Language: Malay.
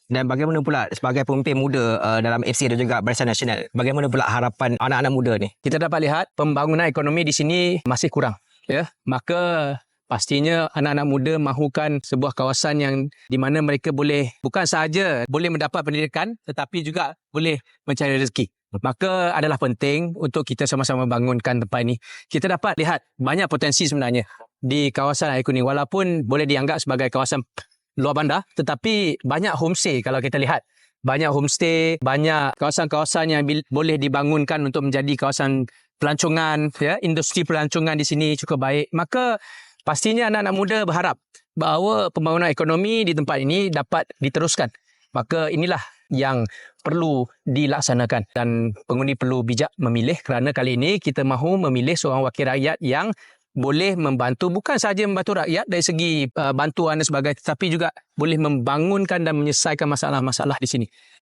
Dan bagaimana pula sebagai pemimpin muda dalam FC dan juga Barisan Nasional, bagaimana pula harapan anak-anak muda ni? Kita dapat lihat pembangunan ekonomi di sini masih kurang, ya. Maka pastinya anak-anak muda mahukan sebuah kawasan yang di mana mereka boleh bukan sahaja boleh mendapat pendidikan tetapi juga boleh mencari rezeki. Maka adalah penting untuk kita sama-sama bangunkan tempat ini. Kita dapat lihat banyak potensi sebenarnya di kawasan Air Kuning, walaupun boleh dianggap sebagai kawasan luar bandar, tetapi banyak homestay kalau kita lihat. Banyak homestay, banyak kawasan-kawasan yang boleh dibangunkan untuk menjadi kawasan pelancongan, ya, industri pelancongan di sini cukup baik. Maka pastinya anak-anak muda berharap bahawa pembangunan ekonomi di tempat ini dapat diteruskan. Maka inilah yang perlu dilaksanakan dan pengundi perlu bijak memilih, kerana kali ini kita mahu memilih seorang wakil rakyat yang boleh membantu, bukan sahaja membantu rakyat dari segi bantuan dan sebagainya, tetapi juga boleh membangunkan dan menyelesaikan masalah-masalah di sini.